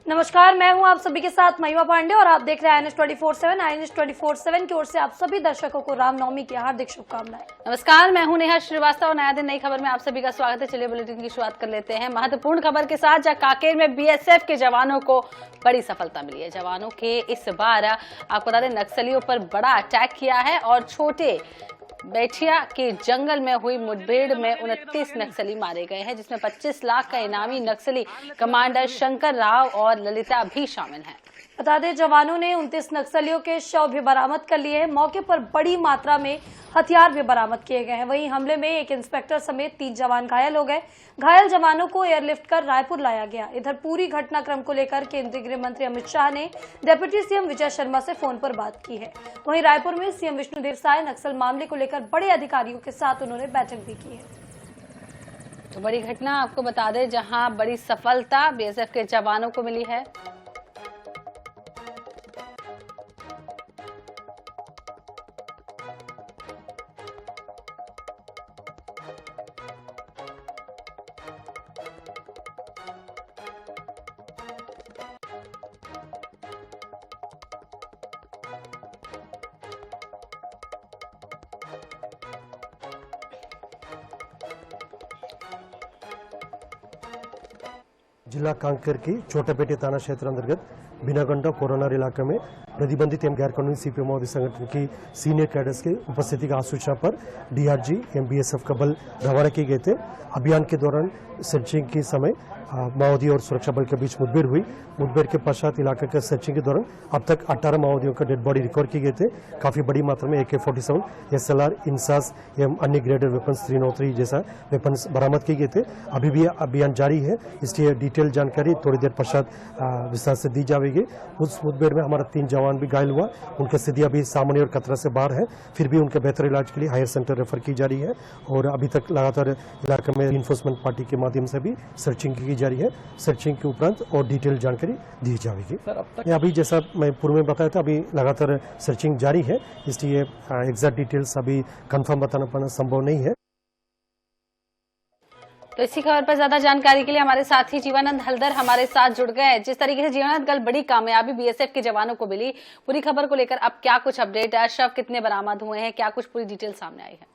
नमस्कार, मैं हूं आप सभी के साथ महिमा पांडे और आप देख रहे हैं INS 24/7। INS 24/7 की ओर से आप सभी दर्शकों को रामनवमी की हार्दिक शुभकामनाएं। नमस्कार, मैं हूं नेहा श्रीवास्तव और नया दिन नई खबर में आप सभी का स्वागत है। चलिए बुलेटिन की शुरुआत कर लेते हैं महत्वपूर्ण खबर के साथ, जहां कांकेर में बीएसएफ के जवानों को बड़ी सफलता मिली है। जवानों के इस बार आपको बता दें नक्सलियों पर बड़ा अटैक किया है और छोटे बैठिया के जंगल में हुई मुठभेड़ में 29 नक्सली मारे गए हैं, जिसमें 25 लाख का इनामी नक्सली कमांडर शंकर राव और ललिता भी शामिल हैं। बता दें जवानों ने 29 नक्सलियों के शव भी बरामद कर लिए हैं। मौके पर बड़ी मात्रा में हथियार भी बरामद किए गए हैं। वहीं हमले में एक इंस्पेक्टर समेत 3 जवान घायल हो गए। घायल जवानों को एयरलिफ्ट कर रायपुर लाया गया। इधर पूरी घटनाक्रम को लेकर केंद्रीय गृह मंत्री अमित शाह ने डिप्टी सीएम विजय शर्मा से फोन पर बात की है। वहीं रायपुर में सीएम विष्णुदेव साय नक्सल मामले को लेकर बड़े अधिकारियों के साथ उन्होंने बैठक भी की है। तो बड़ी घटना आपको बता दें, जहां बड़ी सफलता बीएसएफ के जवानों को मिली है। जिला कांकेर की छोटेपेटे थाना क्षेत्र अंतर्गत बिनागंडा कोरोनर इलाके में प्रतिबंधित एवं गैर कानूनी सीपीएम माओवादी संगठन की सीनियर कैडर्स की उपस्थिति की आसूचना पर डीआरजी एवं बीएसएफ का बल रवाना किए गए थे। अभियान के दौरान सर्चिंग के समय माओवादी और सुरक्षा बल के बीच मुठभेड़ हुई। मुठभेड़ के पश्चात इलाके के सर्चिंग के दौरान अब तक 18 माओवादियों का डेड बॉडी रिकवर किए गए थे। काफी बड़ी मात्रा में AK-47, SLR, इंसास एवं अन्य ग्रेडेड वेपन्स 303 जैसा वेपन्स बरामद किए गए थे। अभी भी अभियान जारी है, इसलिए डिटेल जानकारी थोड़ी देर पश्चात विस्तार से दी जाएगी। उस मुठभेड़ में हमारा 3 जवान भी घायल हुआ। उनकी स्थिति अभी सामान्य और खतरा से बाहर है, फिर भी उनके बेहतर इलाज के लिए हायर सेंटर रेफर की जा रही है। और अभी तक लगातार इलाके में इन्फोर्समेंट पार्टी के माध्यम से भी सर्चिंग की जा रही है। सर्चिंग के उपरांत और डिटेल जानकारी दी जाएगी। अभी जैसा मैं पूर्व में बताया था, अभी लगातार सर्चिंग जारी है, इसलिए एग्जैक्ट डिटेल्स अभी कंफर्म बताना पाना संभव नहीं है। तो इसी खबर पर ज्यादा जानकारी के लिए हमारे साथी जीवानंद हल्दर हमारे साथ जुड़ गए। जिस तरीके से जीवानंद कल बड़ी कामयाबी बीएसएफ के जवानों को मिली, पूरी खबर को लेकर अब क्या कुछ अपडेट है? शव कितने बरामद हुए हैं, क्या कुछ पूरी डिटेल सामने आई है?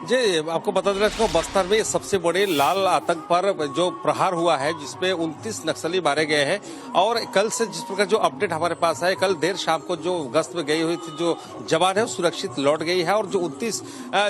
जी, आपको बता देना चाहूँ, बस्तर में सबसे बड़े लाल आतंक पर जो प्रहार हुआ है, जिसमें 29 नक्सली मारे गए हैं। और कल से जिस प्रकार जो अपडेट हमारे पास है, कल देर शाम को जो गश्त में गई हुई थी जो जवान है, वो सुरक्षित लौट गई है। और जो 29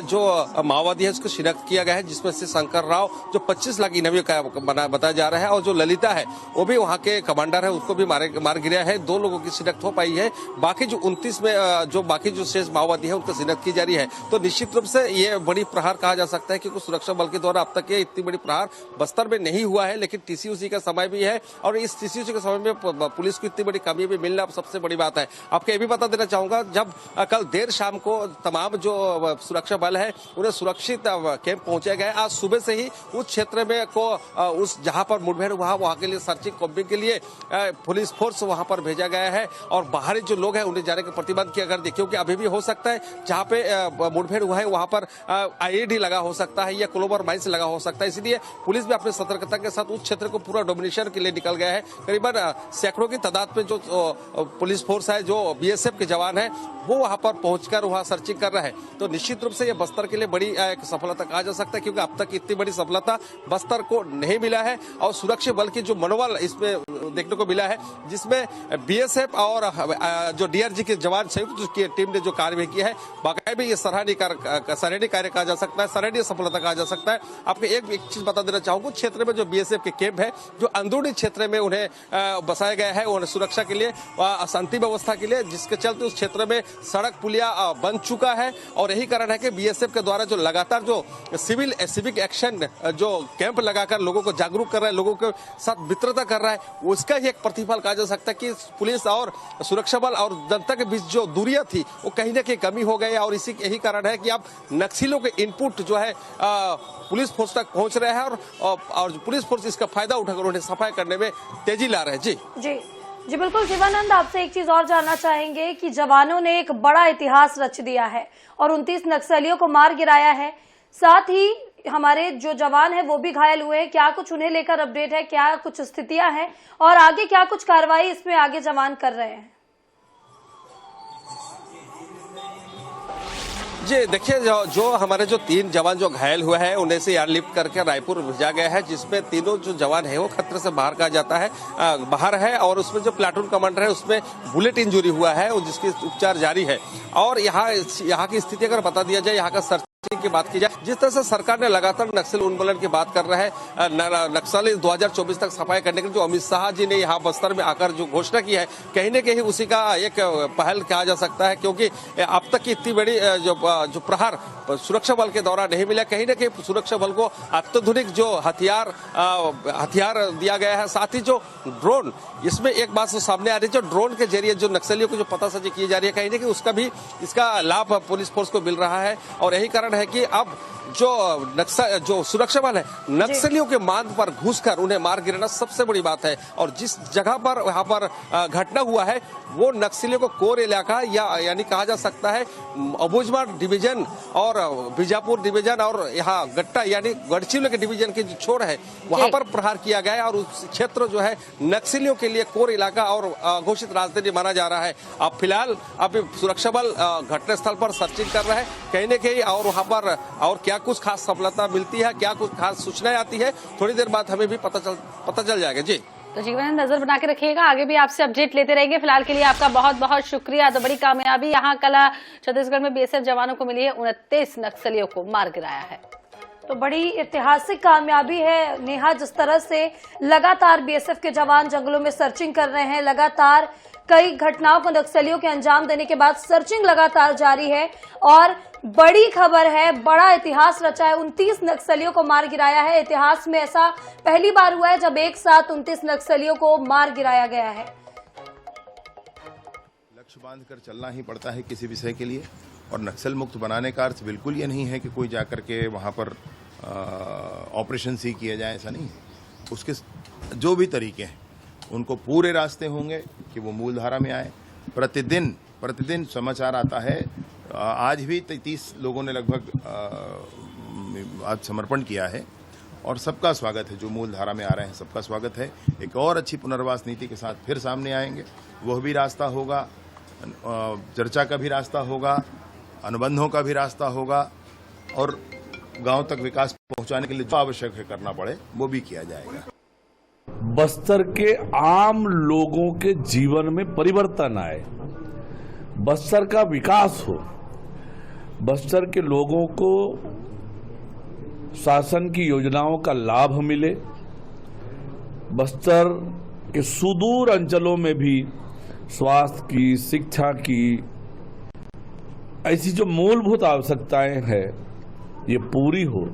जो माओवादी है उसको शिनाख्त किया गया है, जिसमें से शंकर राव जो 25 लाख इनामी का बताया जा रहा है, और जो ललिता है वो भी वहाँ के कमांडर है, उसको भी मार गिरा है। 2 लोगों की शिनाख्त हो पाई है। बाकी जो 29 में जो बाकी जो शेष माओवादी है उनको शिनाख्त की जा रही है। तो निश्चित रूप से ये बड़ी प्रहार कहा जा सकता है, क्योंकि सुरक्षा बल के द्वारा अब तक ये इतनी बड़ी प्रहार बस्तर में नहीं हुआ है। लेकिन टीसीयूसी का समय भी है, और इस टीसीयूसी के समय में पुलिस को इतनी बड़ी कमी भी मिलना अब सबसे बड़ी बात है। आपको ये भी बता देना चाहूंगा, जब कल देर शाम को तमाम जो सुरक्षा बल है उन्हें सुरक्षित कैंप पहुंचाया गया। आज सुबह से ही उस क्षेत्र में उस जहां पर मुठभेड़ हुआ वहां के लिए सर्चिंग कॉम्बिंग के लिए पुलिस फोर्स वहां पर भेजा गया है। और बाहरी जो लोग हैं उन्हें जाने का प्रतिबंध किया कर दिया, क्योंकि अभी भी हो सकता है जहां पे मुठभेड़ हुआ है वहां पर IED लगा हो सकता है या क्लोवर माइंस लगा हो सकता है। इसलिए पुलिस भी अपनी सतर्कता के साथ उस क्षेत्र को पूरा डोमिनेशन के लिए निकल गया है। करीबन सैकड़ों की तादाद में जो पुलिस फोर्स है, जो बीएसएफ के जवान है, वो वहां पर पहुंचकर वहां सर्चिंग कर रहे हैं। तो निश्चित रूप से ये बस्तर के लिए बड़ी एक सफलता कहा जा सकता है, क्योंकि अब तक इतनी बड़ी सफलता बस्तर को नहीं मिला है। और सुरक्षा बल की जो मनोबल इसमें देखने को मिला है, जिसमें बीएसएफ और जो डीआरजी के जवान संयुक्त टीम ने जो कार्य किया है, बाकायदा ये सराहनीय कार्य कहा जा सकता है, सराहनीय सफलता कहा जा सकता है। आपको एक चीज बता देना चाहूंगा, क्षेत्र में जो बीएसएफ के कैंप है, जो अंदरूनी क्षेत्र में उन्हें बसाया गया है, उन्हें सुरक्षा के लिए, शांति व्यवस्था के लिए, जिसके चलते उस क्षेत्र में सड़क पुलिया बन चुका है। और यही कारण है कि बीएसएफ के द्वारा जो लगातार जो सिविक एक्शन जो कैंप लगाकर लोगों को जागरूक कर रहा है, लोगों के साथ मित्रता कर रहा है, उसका ही एक प्रतिफल कहा जा सकता है कि पुलिस और सुरक्षा बल और जनता के बीच जो दूरियां थी वो कहीं ना कहीं कमी हो गई। और यही कारण है कि अब नक्सलियों के इनपुट जो है पुलिस फोर्स तक पहुंच रहे हैं, और पुलिस फोर्स इसका फायदा उठाकर उन्हें सफाई करने में तेजी ला रहे हैं। जी बिल्कुल। जीवानंद, आपसे एक चीज और जानना चाहेंगे कि जवानों ने एक बड़ा इतिहास रच दिया है और 29 नक्सलियों को मार गिराया है। साथ ही हमारे जो जवान हैं वो भी घायल हुए हैं, क्या कुछ उन्हें लेकर अपडेट है, क्या कुछ स्थितियां हैं और आगे क्या कुछ कार्रवाई इसमें आगे जवान कर रहे हैं? जी देखिए, जो हमारे जो 3 जवान जो घायल हुए हैं उन्हें से एयरलिफ्ट करके रायपुर भेजा गया है, जिसमें तीनों जो जवान है वो खतरे से बाहर कहा जाता है, बाहर है। और उसमें जो प्लाटून कमांडर है उसमें बुलेट इंजरी हुआ है और जिसकी उपचार जारी है। और यहाँ की स्थिति अगर बता दिया जाए, यहाँ का सर्चिंग की बात की जाए, जिस तरह से सरकार ने लगातार नक्सल उन्मूलन की बात कर रहा है, नक्सली 2024 तक सफाई करने के लिए जो अमित शाह जी ने यहाँ बस्तर में आकर जो घोषणा की है, कहीं न कहीं उसी का एक पहल कहा जा सकता है। क्योंकि अब तक की इतनी बड़ी जो प्रहार सुरक्षा बल के द्वारा नहीं मिला, कहीं न कहीं सुरक्षा बल को अत्याधुनिक जो हथियार दिया गया है। साथ ही जो ड्रोन, इसमें एक बात तो सामने आ रही है, जो ड्रोन के जरिए जो नक्सलियों को जो पतासाजी की जा रही है, कहीं न कहीं उसका भी इसका लाभ पुलिस फोर्स को मिल रहा है। और यही कारण है कि अब जो सुरक्षा बल है, नक्सलियों के मार्ग पर घुसकर उन्हें मार गिराना सबसे बड़ी बात है। और जिस जगह पर वहां पर घटना हुआ है वो नक्सलियों को कोर इलाका यानी कहा जा सकता है अबूझमाड़ डिवीजन और बीजापुर डिवीजन और यहाँ गट्टा यानी गढ़चिरौली के डिवीजन के जो छोर है वहां पर प्रहार किया गया है। और उस क्षेत्र जो है नक्सलियों के लिए कोर इलाका और घोषित राजधानी माना जा रहा है। अब फिलहाल अभी सुरक्षा बल घटनास्थल पर सर्चिंग कर रहा है, कहीं न कहीं और वहां पर और क्या कुछ खास सफलता मिलती है, क्या कुछ खास सूचनाएं आती है, थोड़ी देर बाद हमें भी पता चल जाएगा। जी तो जीवन नजर बना के रखिएगा, आगे भी आपसे अपडेट लेते रहेंगे। फिलहाल के लिए आपका बहुत बहुत शुक्रिया। तो बड़ी कामयाबी यहाँ कल छत्तीसगढ़ में बीएसएफ जवानों को मिली है, 29 नक्सलियों को मार गिराया है। तो बड़ी ऐतिहासिक कामयाबी है नेहा, जिस तरह से लगातार बीएसएफ के जवान जंगलों में सर्चिंग कर रहे हैं, लगातार कई घटनाओं को नक्सलियों के अंजाम देने के बाद सर्चिंग लगातार जारी है। और बड़ी खबर है, बड़ा इतिहास रचा है, 29 नक्सलियों को मार गिराया है। इतिहास में ऐसा पहली बार हुआ है जब एक साथ 29 नक्सलियों को मार गिराया गया है। लक्ष्य बांधकर चलना ही पड़ता है किसी विषय के लिए, और नक्सल मुक्त बनाने का अर्थ बिल्कुल ये नहीं है कि कोई जाकर के वहां पर ऑपरेशन सी किया जाए, ऐसा नहीं। उसके जो भी तरीके हैं उनको पूरे रास्ते होंगे कि वो मूलधारा में आए। प्रतिदिन समाचार आता है, आज भी 33 लोगों ने लगभग आज समर्पण किया है। और सबका स्वागत है, जो मूलधारा में आ रहे हैं सबका स्वागत है। एक और अच्छी पुनर्वास नीति के साथ फिर सामने आएंगे, वह भी रास्ता होगा, चर्चा का भी रास्ता होगा, अनुबंधों का भी रास्ता होगा, और गांव तक विकास पहुंचाने के लिए जो आवश्यक है करना पड़े वो भी किया जाएगा। बस्तर के आम लोगों के जीवन में परिवर्तन आए, बस्तर का विकास हो, बस्तर के लोगों को शासन की योजनाओं का लाभ मिले, बस्तर के सुदूर अंचलों में भी स्वास्थ्य की, शिक्षा की ऐसी जो मूलभूत आवश्यकताएं हैं ये पूरी हो।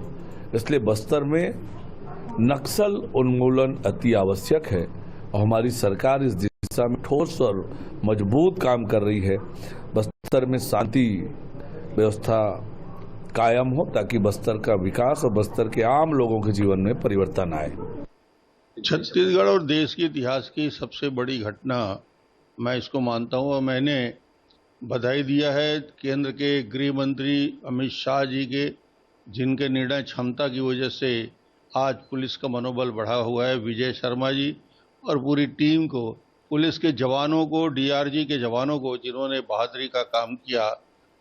इसलिए बस्तर में नक्सल उन्मूलन अति आवश्यक है और हमारी सरकार इस दिशा में ठोस और मजबूत काम कर रही है। बस्तर में शांति व्यवस्था कायम हो ताकि बस्तर का विकास और बस्तर के आम लोगों के जीवन में परिवर्तन आए। छत्तीसगढ़ और देश के इतिहास की सबसे बड़ी घटना मैं इसको मानता हूँ, और मैंने बधाई दिया है केंद्र के गृह मंत्री अमित शाह जी के, जिनके निर्णय क्षमता की वजह से आज पुलिस का मनोबल बढ़ा हुआ है। विजय शर्मा जी और पूरी टीम को, पुलिस के जवानों को, डीआरजी के जवानों को जिन्होंने बहादुरी का काम किया,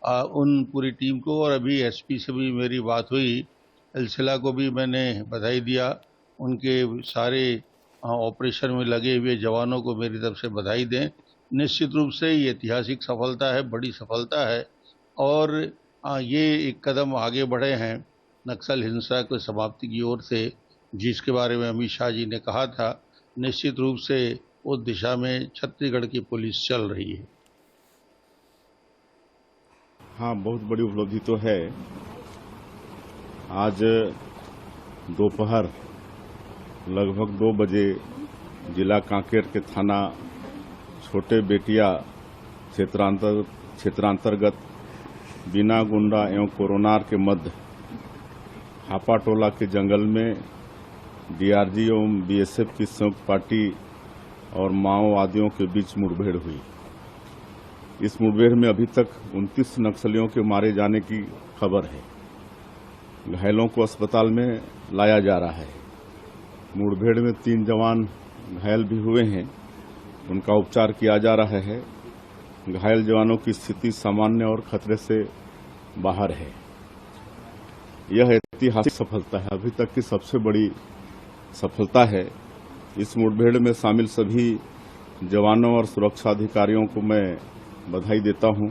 उन पूरी टीम को। और अभी एसपी से भी मेरी बात हुई, एलसिला को भी मैंने बधाई दिया, उनके सारे ऑपरेशन में लगे हुए जवानों को मेरी तरफ से बधाई दें। निश्चित रूप से ये ऐतिहासिक सफलता है, बड़ी सफलता है, और ये एक कदम आगे बढ़े हैं नक्सल हिंसा की समाप्ति की ओर से, जिसके बारे में अमित शाह जी ने कहा था। निश्चित रूप से उस दिशा में छत्तीसगढ़ की पुलिस चल रही है। हाँ, बहुत बड़ी उपलब्धि तो है। आज दोपहर लगभग 2 बजे जिला कांकेर के थाना छोटे बेटिया क्षेत्रांतर्गत बिना गुंडा एवं कोरोनार के मध्य हापाटोला के जंगल में डीआरजी एवं बीएसएफ की संयुक्त पार्टी और माओवादियों के बीच मुठभेड़ हुई। इस मुठभेड़ में अभी तक 29 नक्सलियों के मारे जाने की खबर है। घायलों को अस्पताल में लाया जा रहा है। मुठभेड़ में 3 जवान घायल भी हुए हैं, उनका उपचार किया जा रहा है। घायल जवानों की स्थिति सामान्य और खतरे से बाहर है। यह ऐतिहासिक सफलता है, अभी तक की सबसे बड़ी सफलता है। इस मुठभेड़ में शामिल सभी जवानों और सुरक्षा अधिकारियों को मैं बधाई देता हूं।